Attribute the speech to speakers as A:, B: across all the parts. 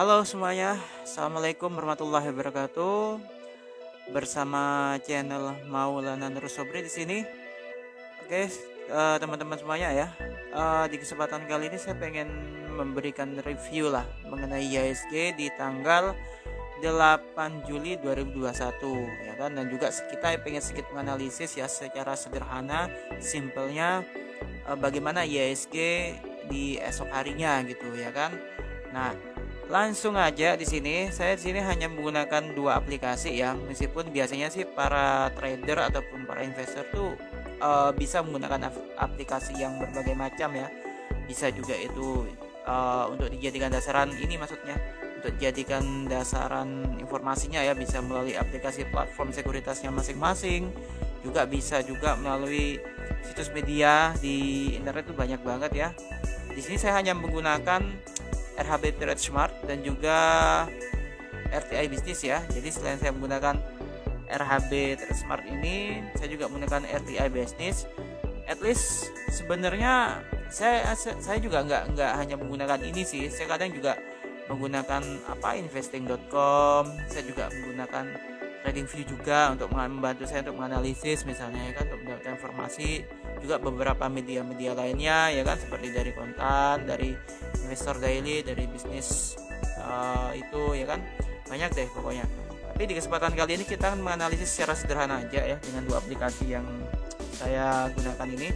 A: Halo semuanya, assalamualaikum warahmatullahi wabarakatuh. Bersama channel Maulana Nur Sobri di sini. Oke, teman-teman semuanya ya. Di kesempatan kali ini saya pengen memberikan review lah mengenai IHSG di tanggal 8 Juli 2021 ya kan, dan juga kita pengen sedikit menganalisis ya secara sederhana, simpelnya bagaimana IHSG di esok harinya gitu ya kan. Nah, langsung aja saya di sini hanya menggunakan dua aplikasi ya, meskipun biasanya sih para trader ataupun para investor tuh bisa menggunakan aplikasi yang berbagai macam ya. Bisa juga itu untuk dijadikan dasaran ini, maksudnya untuk dijadikan dasaran informasinya ya, bisa melalui aplikasi platform sekuritasnya masing-masing. Juga bisa juga melalui situs media di internet tuh banyak banget ya. Di sini saya hanya menggunakan RHB Trade Smart dan juga RTI Business ya. Jadi selain saya menggunakan RHB Trade Smart ini, saya juga menggunakan RTI Business. At least sebenarnya saya juga nggak hanya menggunakan ini sih. Saya kadang juga menggunakan investing.com. Saya juga menggunakan TradingView juga untuk membantu saya untuk menganalisis misalnya ya kan, untuk mendapatkan informasi. Juga beberapa media-media lainnya ya kan, seperti dari Kontan, dari Investor Daily, dari bisnis itu ya kan, banyak deh pokoknya. Tapi di kesempatan kali ini kita akan menganalisis secara sederhana aja ya dengan dua aplikasi yang saya gunakan ini.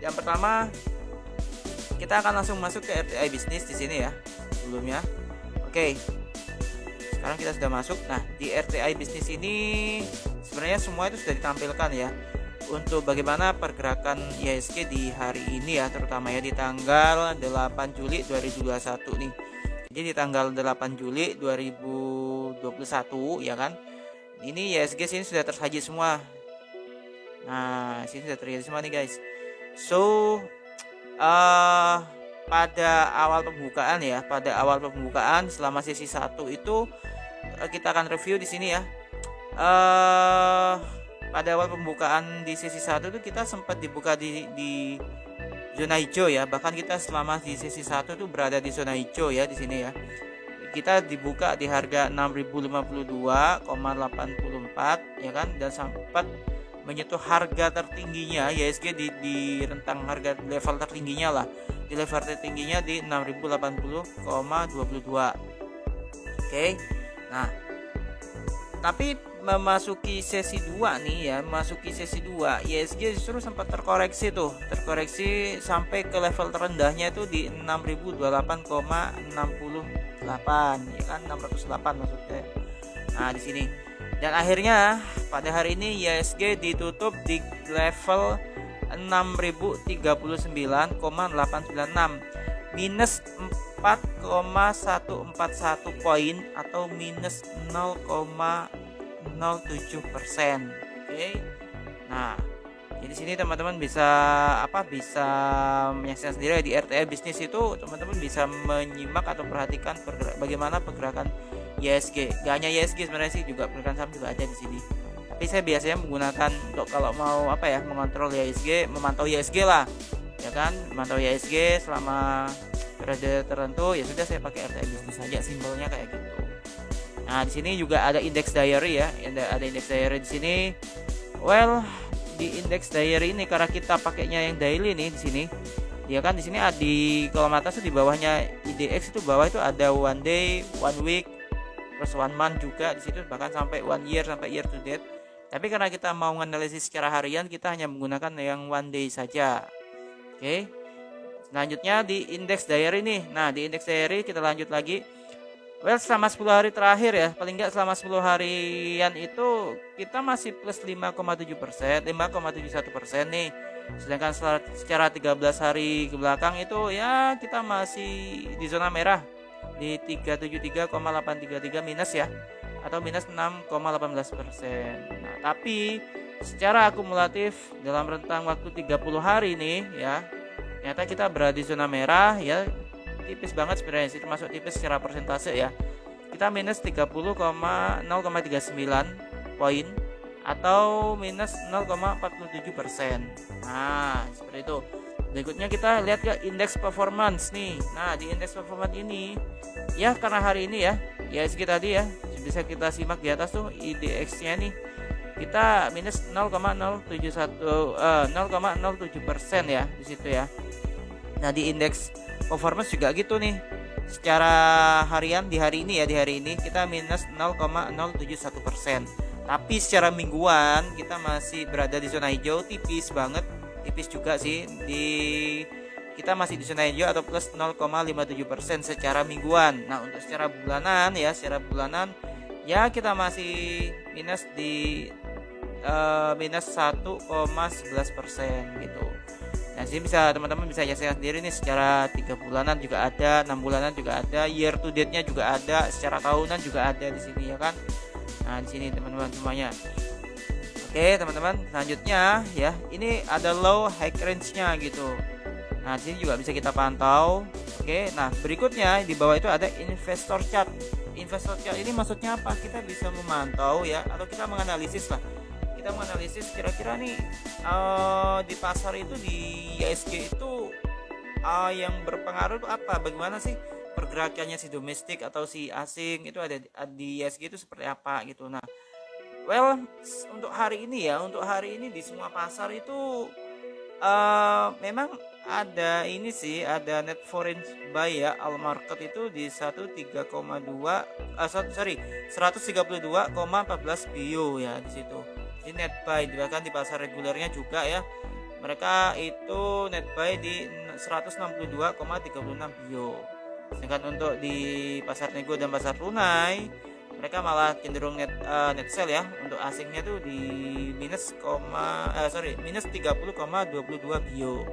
A: Yang pertama, kita akan langsung masuk ke RTI Business di sini ya sebelumnya. Oke. Sekarang kita sudah masuk. Nah, di RTI Business ini sebenarnya semua itu sudah ditampilkan ya, untuk bagaimana pergerakan IHSG di hari ini ya, terutama ya di tanggal 8 Juli 2021 nih. Jadi di tanggal 8 Juli 2021 ya kan, ini IHSG sini sudah tersaji semua. Nah, sini sudah tersaji semua nih guys. So pada awal pembukaan selama sesi 1 itu kita akan review di sini ya. Pada awal pembukaan di sesi 1 itu kita sempat dibuka di zona hijau ya. Bahkan kita selama di sesi 1 itu berada di zona hijau ya di sini ya. Kita dibuka di harga 6052,84 ya kan, dan sempat menyentuh harga tertingginya IHSG di rentang harga level tertingginya lah. Di level tertingginya di 6080,22. Oke. Nah, tapi memasuki sesi 2 nih ya, IHSG justru sempat terkoreksi sampai ke level terendahnya itu di 6028,68 ya kan, 608 maksudnya. Nah, di sini. Dan akhirnya pada hari ini IHSG ditutup di level 6039,896, minus 4,141 poin atau minus 0,07%. Oke. Nah, jadi sini teman-teman bisa menyaksikan sendiri di RTI Business itu, teman-teman bisa menyimak atau perhatikan bagaimana pergerakan IHSG. Gak hanya IHSG sebenarnya sih, juga pergerakan saham juga ada di sini. Tapi saya biasanya menggunakan untuk kalau mau mengontrol IHSG, memantau IHSG lah, ya kan, memantau IHSG selama periode tertentu, ya sudah saya pakai RTI Business saja, simpelnya kayak gitu. Nah, di sini juga ada index diary ya, ada index diary di sini. Well, di index diary ini karena kita pakainya yang daily nih di sini, ya kan, di sini di kolom atas itu di bawahnya IDX itu bawah itu ada one day, one week, terus one month juga di situ, bahkan sampai 1 year, sampai year to date. Tapi karena kita mau menganalisis secara harian, kita hanya menggunakan yang one day saja. Oke. Selanjutnya di index diary nih. Nah, di index diary kita lanjut lagi. Well, selama 10 hari terakhir ya, paling enggak selama 10 harian itu kita masih plus 5,7%, 5,71% nih. Sedangkan secara 13 hari ke belakang itu ya kita masih di zona merah di 373,833 minus ya, atau minus 6,18%. Nah, tapi secara akumulatif dalam rentang waktu 30 hari nih ya, ternyata kita berada di zona merah ya, tipis banget sebenarnya sih, termasuk tipis secara persentase ya. Kita minus 30,039 poin atau minus 0,47%. Nah, seperti itu. Berikutnya kita lihat ke indeks performance nih. Nah, di indeks performance ini ya, karena hari ini ya IHSG tadi ya bisa kita simak di atas tuh IDX-nya nih, kita minus 0,007% ya di situ ya. Nah, di indeks performance juga gitu nih. Secara harian di hari ini kita minus 0,071%. Tapi secara mingguan kita masih berada di zona hijau, tipis banget, tipis juga sih. Kita masih di zona hijau atau plus 0,57% secara mingguan. Nah, untuk secara bulanan ya kita masih minus di minus 1,11% gitu. Nah, sini bisa teman-teman bisa saksikan sendiri nih, secara 3 bulanan juga ada, 6 bulanan juga ada, year to date-nya juga ada, secara tahunan juga ada di sini ya kan. Nah, di sini teman-teman semuanya. Oke, teman-teman, selanjutnya ya, ini ada low high range-nya gitu. Nah, di sini juga bisa kita pantau. Oke, nah berikutnya di bawah itu ada investor chart. Investor chart ini maksudnya apa? Kita bisa memantau ya, atau kita menganalisis lah. Kita menganalisis kira-kira nih di pasar itu, di IHSG itu yang berpengaruh itu apa? Bagaimana sih pergerakannya si domestik atau si asing itu ada di IHSG itu seperti apa gitu. Nah, untuk hari ini di semua pasar itu memang ada ini sih, ada net foreign buy ya, all market itu di 132,14 bio ya di situ. Di net buy, bahkan di pasar regulernya juga ya, mereka itu net buy di 162,36 bio. Sedangkan untuk di pasar nego dan pasar tunai, mereka malah cenderung net sell ya. Untuk asingnya tuh di minus 30,22 bio.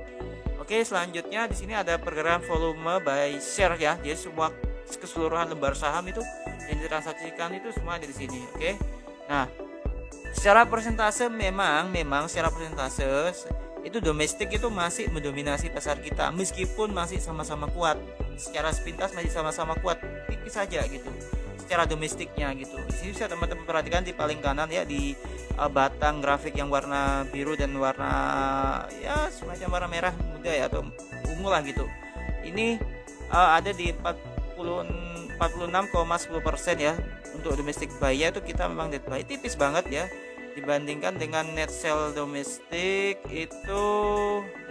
A: Oke, selanjutnya di sini ada pergerakan volume by share ya. Jadi semua keseluruhan lembar saham itu yang ditransaksikan itu semua ada di sini. Oke. Nah, secara persentase memang secara persentase itu domestik itu masih mendominasi pasar kita, meskipun masih sama-sama kuat. Secara sepintas masih sama-sama kuat, tipis saja gitu. Secara domestiknya gitu. Di sini bisa teman-teman perhatikan di paling kanan ya, di batang grafik yang warna biru dan warna ya semacam warna merah muda ya, atau ungu lah gitu. Ini ada di 46,10% ya. Untuk domestic buy-nya itu kita memang net buy tipis banget ya, dibandingkan dengan net sell domestik itu,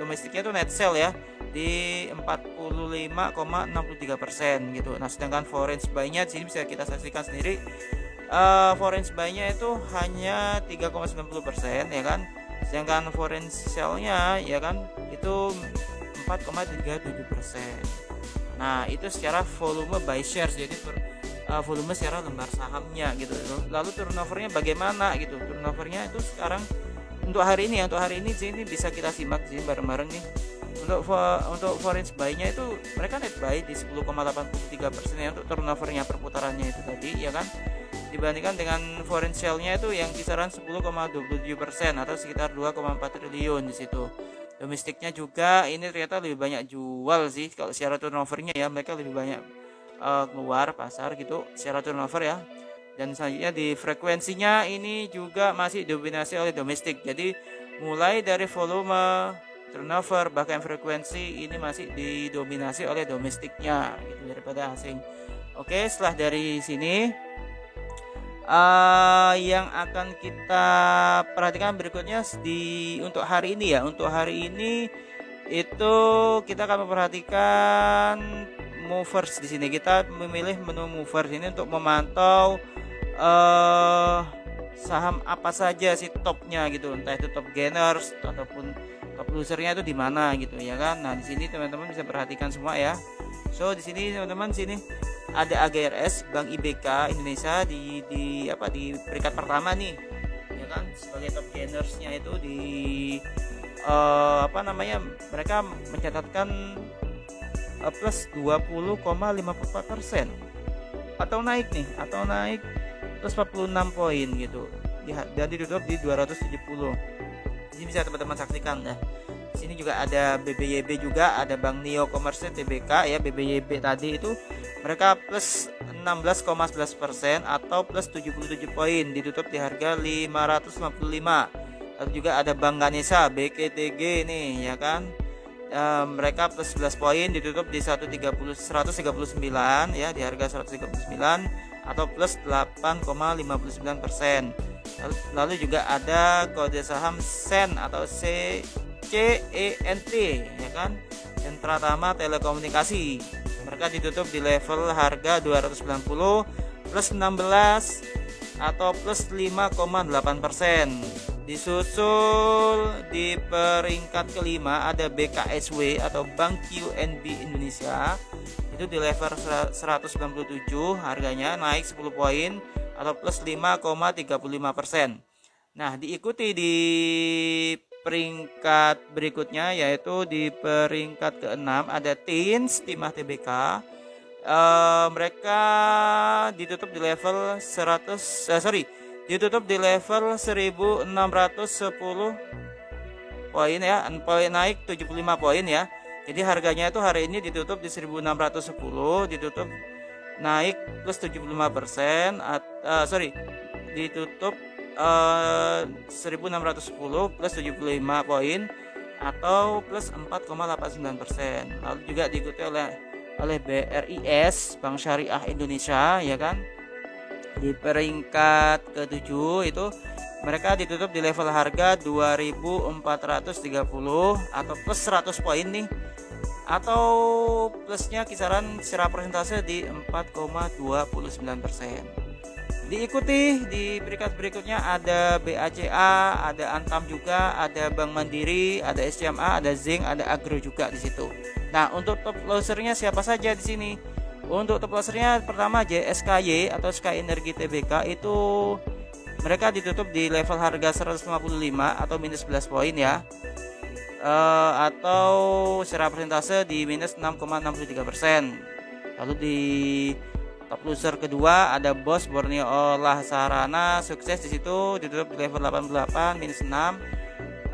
A: domestiknya itu net sell ya di 45,63% gitu. Nah, sedangkan foreign buy-nya di sini bisa kita saksikan sendiri, foreign buy-nya itu hanya 3,90% ya kan, sedangkan foreign sell-nya ya kan itu 4,37%. Nah, itu secara volume by shares, jadi volume secara lembar sahamnya gitu. Lalu turnovernya bagaimana gitu? Turnovernya itu sekarang untuk hari ini sini bisa kita simak sini bareng-bareng nih. Untuk foreign buy-nya itu mereka net buy di 10,83% ya, untuk turnovernya perputarannya itu tadi ya kan, dibandingkan dengan foreign sell-nya itu yang kisaran 10,27% atau sekitar 2,4 triliun di situ. Domestiknya juga ini ternyata lebih banyak jual sih kalau secara turnovernya ya, mereka lebih banyak keluar pasar gitu secara turnover ya. Dan selanjutnya di frekuensinya ini juga masih dominasi oleh domestik. Jadi mulai dari volume, turnover, bahkan frekuensi ini masih didominasi oleh domestiknya gitu daripada asing. Oke, setelah dari sini yang akan kita perhatikan berikutnya untuk hari ini ya. Untuk hari ini itu kita akan memperhatikan movers. Di sini kita memilih menu movers ini untuk memantau saham apa saja sih topnya gitu, entah itu top gainers ataupun top losernya itu di mana gitu ya kan. Nah, di sini teman-teman bisa perhatikan semua ya. So di sini teman-teman sini ada AGRS Bank IBK Indonesia di peringkat pertama nih ya kan, sebagai top gainersnya itu di mereka mencatatkan plus 20,54% atau naik plus 46 poin gitu dan ditutup di 270. Ini bisa teman-teman saksikan ya. Di sini juga ada BBYB, juga ada Bank Neo Commerce Tbk ya. BBYB tadi itu mereka plus 16,11% atau plus 77 poin, ditutup di harga 555. Lalu juga ada Bank Ganesha BKTG nih ya kan, mereka plus 11 poin, ditutup di 139 ya, di harga 139 atau plus 8,59%. Lalu juga ada kode saham SEN atau CENT ya kan, Centratama Telekomunikasi. Mereka ditutup di level harga 290 plus 16 atau plus 5,8%. Disusul di peringkat kelima ada BKSW atau Bank QNB Indonesia. Itu di level 197, harganya naik 10 poin atau plus 5,35%. Nah, diikuti di peringkat berikutnya yaitu di peringkat ke-6 ada Teens Timah Tbk. Mereka ditutup di level ditutup di level 1610 poin ya, poin naik 75 poin ya. Jadi harganya itu hari ini ditutup di 1610, ditutup naik plus 75%, ditutup 1610 plus 75 poin atau plus 4,89%. Lalu juga diikuti oleh BRIS, Bank Syariah Indonesia ya kan. Di peringkat ke-7 itu mereka ditutup di level harga 2430 atau plus 100 poin nih, atau plusnya kisaran secara persentase di 4,29%. Diikuti di peringkat berikutnya ada BACA, ada Antam juga, ada Bank Mandiri, ada SCMA, ada Zinc, ada Agro juga di situ. Nah, untuk top losernya siapa saja di sini? Untuk top losernya pertama JSKY atau Sky Energy Tbk, itu mereka ditutup di level harga 155 atau minus 11 poin ya, atau secara persentase di minus 6,63%. Lalu di top loser kedua ada BOS Borneo Olah Sarana Sukses, di situ ditutup di level 88 minus 6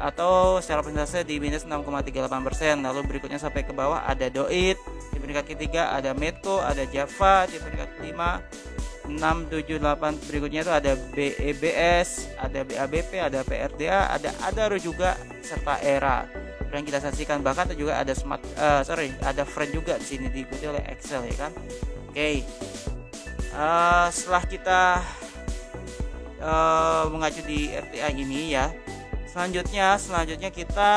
A: atau secara persentase di minus 6,38%. Lalu berikutnya sampai ke bawah ada Doit, di peringkat ketiga ada Medco, ada Java di peringkat kelima 678. Berikutnya itu ada BEBS, ada BABP, ada PRDA, ada Adaro juga, serta Era yang kita saksikan. Bahkan juga ada ada Friend juga di sini, diikuti oleh Excel ya kan. Oke. Setelah kita mengacu di RTI ini ya, selanjutnya kita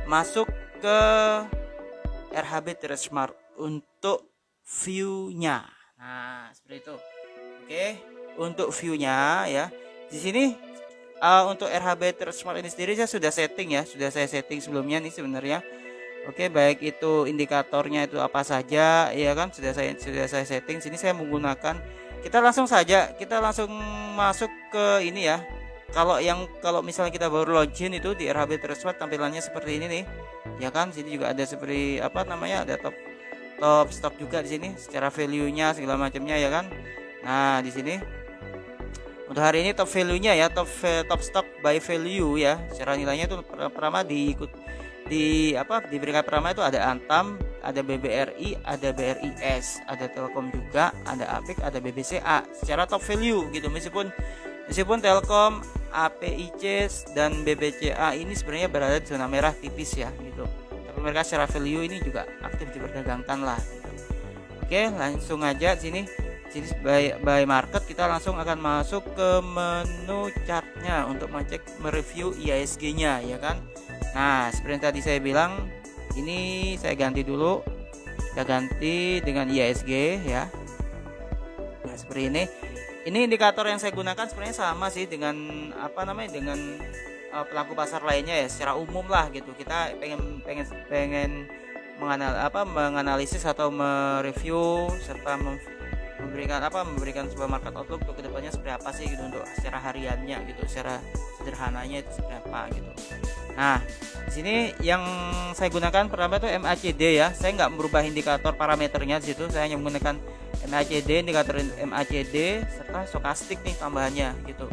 A: masuk ke RHB Trade untuk view-nya. Nah, seperti itu. Oke, untuk view-nya ya. Di sini untuk RHB Trade ini sendiri saya sudah setting ya, sudah saya setting sebelumnya nih sebenarnya. Oke, baik itu indikatornya itu apa saja ya kan, sudah saya setting. Sini saya menggunakan, kita langsung masuk ke ini ya. Kalau misalnya kita baru login itu di RHB Trade tampilannya seperti ini nih. Ya kan, sini juga ada seperti ada top stock juga di sini, secara value-nya segala macamnya ya kan. Nah, di sini untuk hari ini top value-nya ya, top stock by value ya. Secara nilainya itu pertama di peringkat pertama itu ada Antam, ada BBRI, ada BRIS, ada Telkom juga, ada Apik, ada BBCA. Secara top value gitu, meskipun Telkom, APIC dan BBCA ini sebenarnya berada di zona merah tipis ya gitu, tapi mereka secara value ini juga aktif diperdagangkan lah gitu. Oke, langsung aja sini by market, kita langsung akan masuk ke menu chartnya untuk mereview IHSG-nya ya kan. Nah, seperti yang tadi saya bilang, ini saya ganti dulu, kita ganti dengan IHSG ya. Nah, seperti ini. Ini indikator yang saya gunakan sebenarnya sama sih dengan dengan pelaku pasar lainnya ya, secara umum lah gitu. Kita pengen menganalisis atau mereview serta memberikan sebuah market outlook untuk kedepannya seperti apa sih gitu, untuk secara hariannya gitu, secara sederhananya itu seperti apa gitu. Nah, di sini yang saya gunakan pertama itu MACD ya. Saya nggak merubah indikator parameternya di situ, saya hanya menggunakan MACD, indikator MACD serta stokastik nih tambahannya gitu.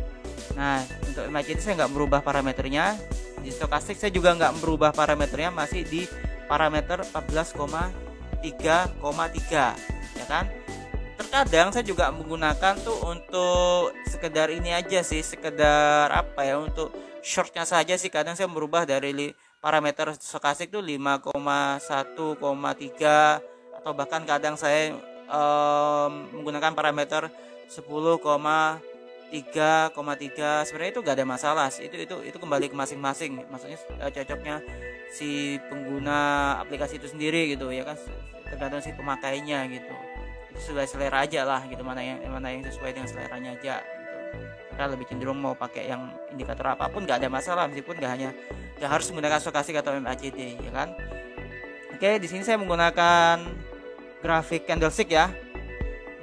A: Nah, untuk MACD saya nggak merubah parameternya. Di stokastik saya juga nggak merubah parameternya, masih di parameter 14,3,3 ya kan. Terkadang saya juga menggunakan tuh untuk sekedar ini aja sih, sekedar untuk shortnya saja sih. Kadang saya merubah dari parameter stokastik tuh 5,1,3, atau bahkan kadang saya menggunakan parameter 10,3,3. Sebenarnya itu gak ada masalah. Itu kembali ke masing-masing. Maksudnya cocoknya si pengguna aplikasi itu sendiri gitu ya kan, tergantung si pemakainya gitu. Itu sesuai selera aja lah gitu, mana yang sesuai dengan seleranya aja gitu. Kita lebih cenderung mau pakai yang indikator apapun gak ada masalah, meskipun gak harus menggunakan stokastik atau MACD ya kan. Oke, di sini saya menggunakan grafik candlestick ya.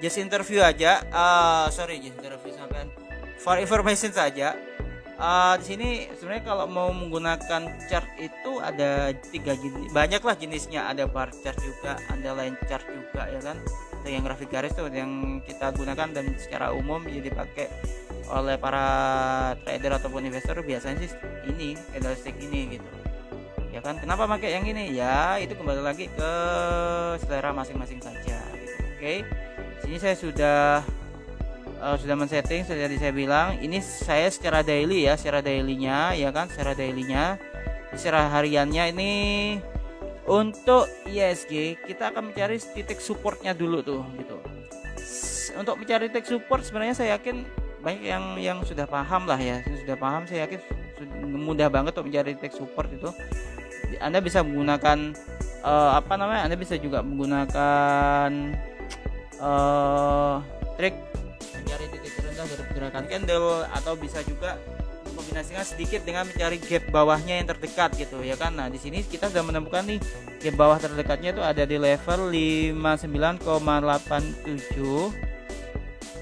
A: Just interview aja. Just interview sampai for information saja. Di sini sebenarnya kalau mau menggunakan chart itu ada 3 jenis, banyaklah jenisnya. Ada bar chart juga, ada line chart juga ya kan. Ada yang grafik garis tuh yang kita gunakan dan secara umum jadi dipakai oleh para trader ataupun investor biasanya sih ini candlestick ini gitu ya kan. Kenapa pakai yang ini ya, itu kembali lagi ke selera masing-masing saja gitu. Oke, sini saya sudah men-setting seperti saya bilang. Ini saya secara daily ya, secara dailynya ya kan, secara dailynya. Secara hariannya ini untuk ISG kita akan mencari titik supportnya dulu tuh gitu. Untuk mencari titik support sebenarnya saya yakin banyak yang sudah paham lah ya, sudah paham. Saya yakin mudah banget untuk mencari titik support itu. Anda bisa menggunakan Anda bisa juga menggunakan trik mencari titik terendah dari pergerakan candle, atau bisa juga kombinasikan sedikit dengan mencari gap bawahnya yang terdekat gitu ya kan. Nah, di sini kita sudah menemukan nih gap bawah terdekatnya itu ada di level 59,87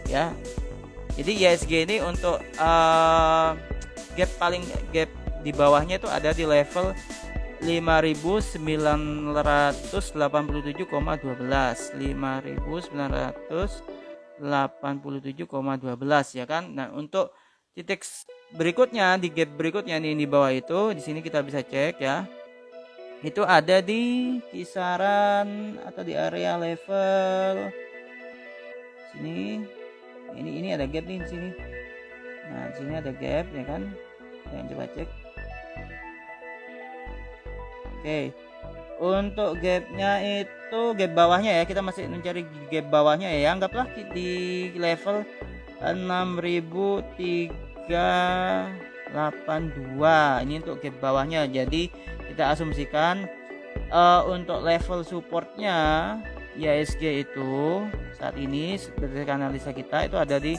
A: ya. Jadi ISG ini untuk gap di bawahnya itu ada di level 5.987,12 5.987,12 ya kan. Nah, untuk titik berikutnya, di gap berikutnya nih di bawah itu, di sini kita bisa cek ya. Itu ada di kisaran atau di area level sini. Ini ada gap nih di sini. Nah, di sini ada gap ya kan. Kita coba cek. Oke. Untuk gapnya itu gap bawahnya ya, kita masih mencari gap bawahnya ya. Anggaplah di level 6.382. Ini untuk gap bawahnya. Jadi kita asumsikan untuk level supportnya ISG itu saat ini berdasarkan analisa kita itu ada di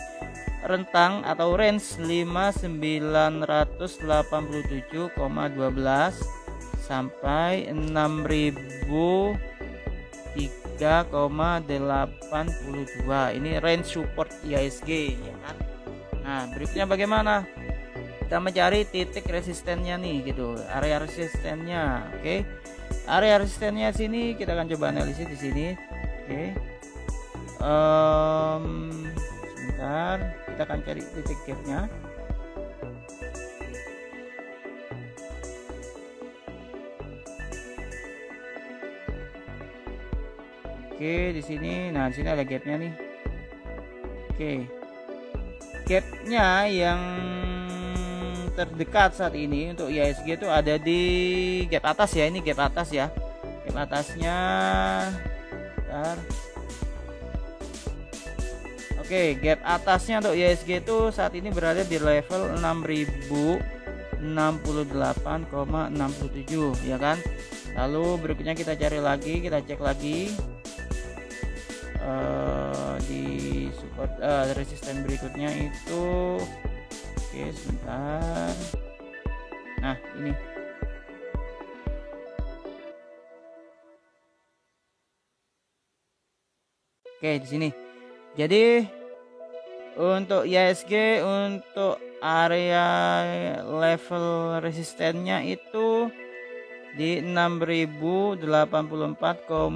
A: rentang atau range 5.987,12 sampai 6.003,82. Ini range support ISG ya kan. Nah, berikutnya bagaimana? Kita mencari titik resistennya nih gitu, area resistennya. Oke. Area resistennya sini kita akan coba analisis di sini. Oke. Sebentar, kita akan cari titik gapnya. Oke, di sini. Nah, di sini ada gapnya nih. Oke. Gapnya yang terdekat saat ini untuk ISG itu ada di gap atas ya. Ini gap atas ya. Gap atasnya. Bentar. Oke, gap atasnya untuk ISG itu saat ini berada di level 6.068,67 ya kan. Lalu berikutnya kita cari lagi, kita cek lagi di support resisten berikutnya itu. Oke, sebentar. Nah, ini. Oke, di sini. Jadi untuk ISG untuk area level resistennya itu di 6.084,95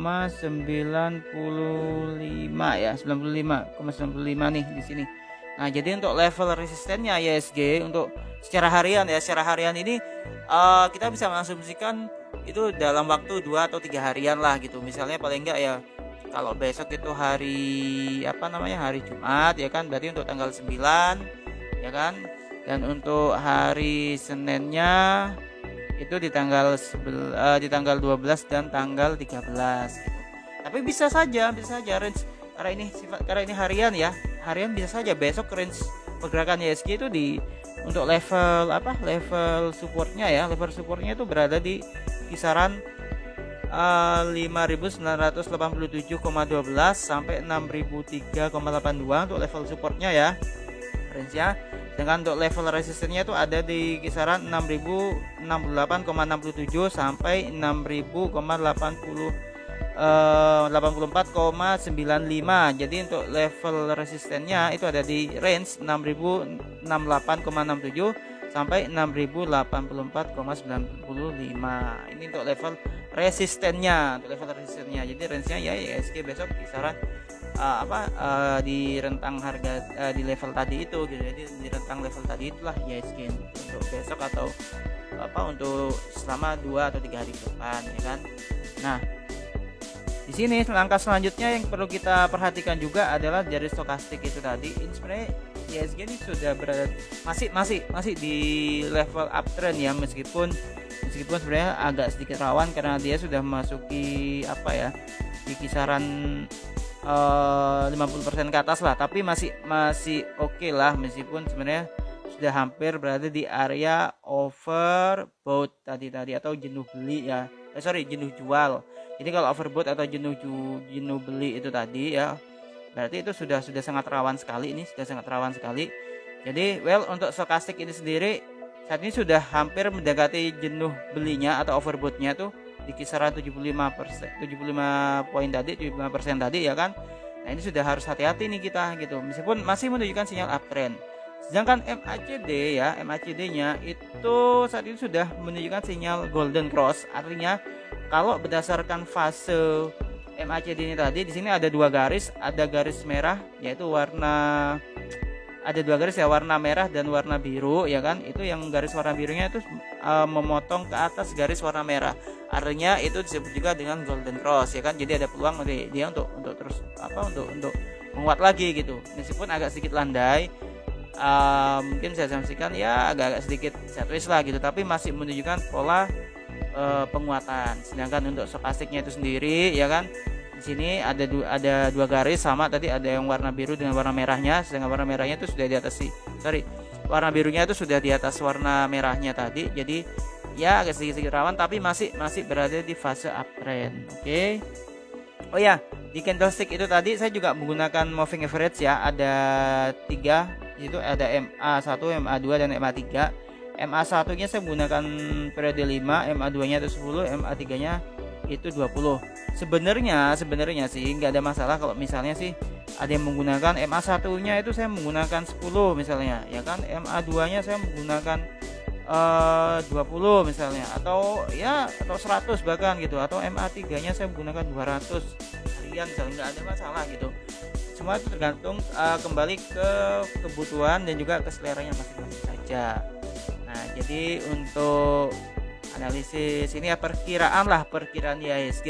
A: ya, 95,95 nih di sini. Nah, jadi untuk level resistennya ISG untuk secara harian ya, secara harian ini kita bisa mengasumsikan itu dalam waktu 2 atau 3 harian lah gitu. Misalnya paling enggak ya kalau besok itu hari hari Jumat ya kan, berarti untuk tanggal 9 ya kan. Dan untuk hari Seninnya itu di tanggal 12 dan tanggal 13 gitu. Tapi bisa saja range karena ini harian ya. Harian bisa saja besok range pergerakan IHSG itu untuk level supportnya ya. Level supportnya itu berada di kisaran 5.987,12 sampai 6.003,82 untuk level supportnya ya, range-nya. Sedangkan untuk level resistennya itu ada di kisaran 6.068,67 sampai 6.084,95. Jadi untuk level resistennya itu ada di range 6.068,67 sampai 6.084,95. Ini untuk level resistennya. Jadi range-nya ya IHSG besok kisaran di rentang harga di level tadi itu gitu. Jadi di rentang level tadi itulah IHSG untuk besok atau untuk selama 2 atau 3 hari ke depan ya kan. Nah, di sini langkah selanjutnya yang perlu kita perhatikan juga adalah dari stokastik itu tadi. Ini sebenarnya IHSG ini sudah berada masih di level uptrend ya, meskipun sebenarnya agak sedikit rawan karena dia sudah memasuki di kisaran 50% ke atas lah, tapi masih oke lah, meskipun sebenarnya sudah hampir berada di area overbought tadi atau jenuh beli ya. Jenuh jual. Jadi kalau overbought atau jenuh beli itu tadi ya, berarti itu sudah sangat rawan sekali. Jadi untuk stokastik ini sendiri saat ini sudah hampir mendekati jenuh belinya atau overboughtnya tuh di kisaran 75% tadi ya kan. Nah, ini sudah harus hati-hati nih kita gitu, meskipun masih menunjukkan sinyal uptrend. Sedangkan MACD-nya itu saat ini sudah menunjukkan sinyal golden cross. Artinya kalau berdasarkan fase MACD ini tadi, di sini ada dua garis, ada garis merah yaitu warna merah dan warna biru ya kan. Itu yang garis warna birunya itu memotong ke atas garis warna merah. Artinya itu disebut juga dengan golden cross ya kan. Jadi ada peluang dia untuk terus untuk menguat lagi gitu. Meskipun agak sedikit landai, mungkin saya sampaikan ya agak sedikit sideways lah gitu, tapi masih menunjukkan pola penguatan. Sedangkan untuk stokastiknya itu sendiri ya kan, di sini ada dua garis sama tadi, ada yang warna biru dengan warna merahnya. Sedangkan warna merahnya itu sudah di atas warna birunya itu sudah di atas warna merahnya tadi. Jadi ya agak sedikit rawan, tapi masih berada di fase uptrend. Oke. Oh ya, di candlestick itu tadi saya juga menggunakan moving average ya. Ada 3, itu ada MA1, MA2 dan MA3. MA1 nya saya menggunakan periode 5, MA2 nya itu 10, MA3 nya itu 20. Sebenarnya sih nggak ada masalah kalau misalnya sih ada yang menggunakan MA1 nya itu saya menggunakan 10 misalnya ya kan, MA2 nya saya menggunakan 20 misalnya, atau 100 bahkan gitu, atau MA3 nya saya menggunakan 200 harian misalnya, nggak ada masalah gitu. Semua itu tergantung kembali ke kebutuhan dan juga keseleranya masing-masing saja. Nah, jadi untuk analisis ini ya perkiraan IHSG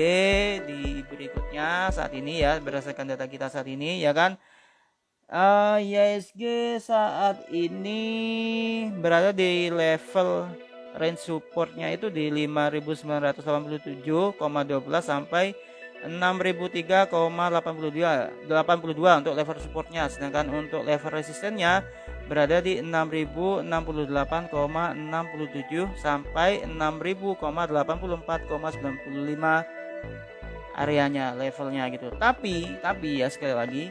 A: di berikutnya saat ini ya, berdasarkan data kita saat ini ya kan. IHSG saat ini berada di level range supportnya itu di 5.987,12 sampai 6.003,82 untuk level supportnya. Sedangkan untuk level resistennya berada di 6.068,67 sampai 6.084,95 areanya, levelnya gitu. Tapi ya sekali lagi,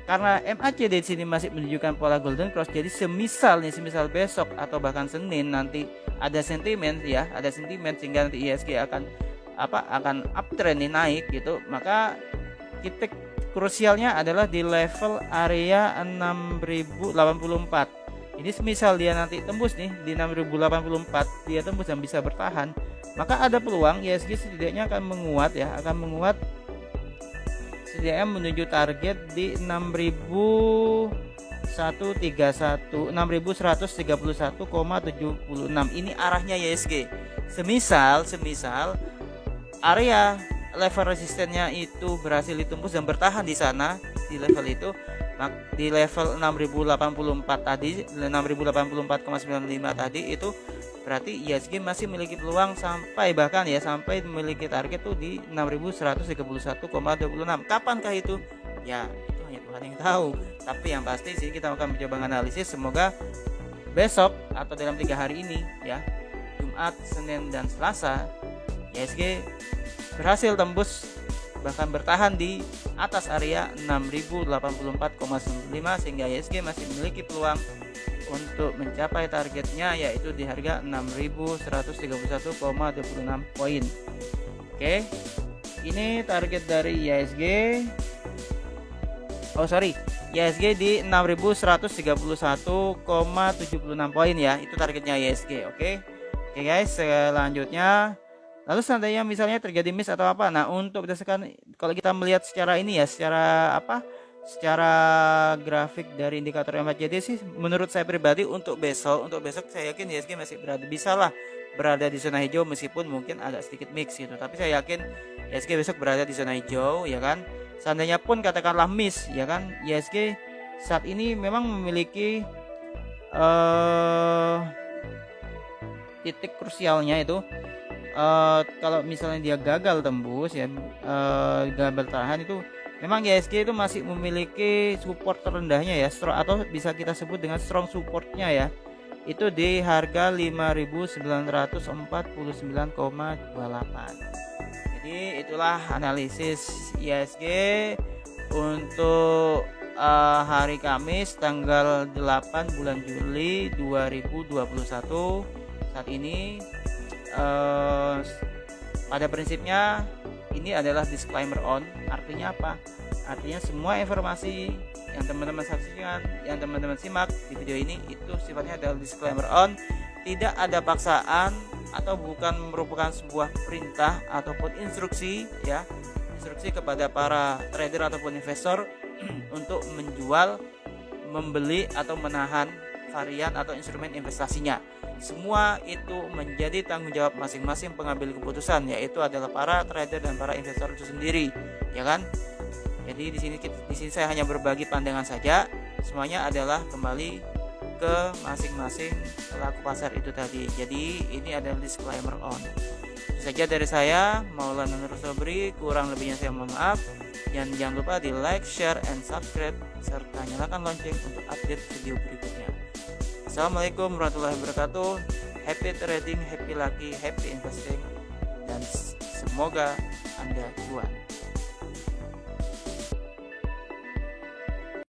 A: karena MACD di sini masih menunjukkan pola golden cross, jadi semisal besok atau bahkan Senin nanti ada sentimen sehingga nanti IHSG akan uptrend nih, naik gitu, maka titik krusialnya adalah di level area 6084. Jadi semisal dia nanti tembus nih di 6084, dia tembus dan bisa bertahan, maka ada peluang IHSG setidaknya akan menguat setidaknya menuju target di 6131,76. Ini arahnya IHSG. Semisal area level resistennya itu berhasil ditembus dan bertahan di sana, di level itu, di level 6084 tadi, 6084,95 tadi, itu Berarti IHSG masih memiliki peluang sampai memiliki target tuh di 6131,26. Kapankah itu? Ya, itu hanya Tuhan yang tahu. Tapi yang pasti sih kita akan mencoba analisis, semoga besok atau dalam 3 hari ini ya, Jumat, Senin dan Selasa, IHSG berhasil tembus bahkan bertahan di atas area 6084,95 sehingga IHSG masih memiliki peluang untuk mencapai targetnya, yaitu di harga 6131,26 poin. Oke, ini target dari IHSG. IHSG di 6131,76 poin ya, itu targetnya IHSG. Oke guys, selanjutnya, lalu seandainya misalnya terjadi miss atau apa, nah untuk berdasarkan kalau kita melihat secara ini ya, secara grafik dari indikator MACD sih, menurut saya pribadi untuk besok saya yakin IHSG masih berada di zona hijau, meskipun mungkin agak sedikit mix gitu, tapi saya yakin IHSG besok berada di zona hijau ya kan. Seandainya pun katakanlah miss ya kan, IHSG saat ini memang memiliki titik krusialnya itu, kalau misalnya dia gagal tembus ya, gagal bertahan itu, memang IHSG itu masih memiliki support terendahnya ya, atau bisa kita sebut dengan strong supportnya ya, itu di harga 5949,28. Jadi itulah analisis IHSG untuk hari Kamis tanggal 8 bulan Juli 2021. Saat ini pada prinsipnya ini adalah disclaimer on. Artinya apa? Artinya semua informasi yang teman-teman saksikan, yang teman-teman simak di video ini, itu sifatnya adalah disclaimer on. Tidak ada paksaan atau bukan merupakan sebuah perintah ataupun instruksi ya, instruksi kepada para trader ataupun investor untuk menjual, membeli atau menahan varian atau instrumen investasinya. Semua itu menjadi tanggung jawab masing-masing pengambil keputusan, yaitu adalah para trader dan para investor itu sendiri, ya kan? Jadi di sini saya hanya berbagi pandangan saja. Semuanya adalah kembali ke masing-masing pelaku pasar itu tadi. Jadi ini adalah disclaimer on. Itu saja dari saya, Maulana Nur Sobri. Kurang lebihnya saya mohon maaf. Dan jangan lupa di like, share, and subscribe serta nyalakan lonceng untuk update video berikutnya. Assalamualaikum warahmatullahi wabarakatuh. Happy trading, happy lucky, happy investing, dan semoga Anda cuan.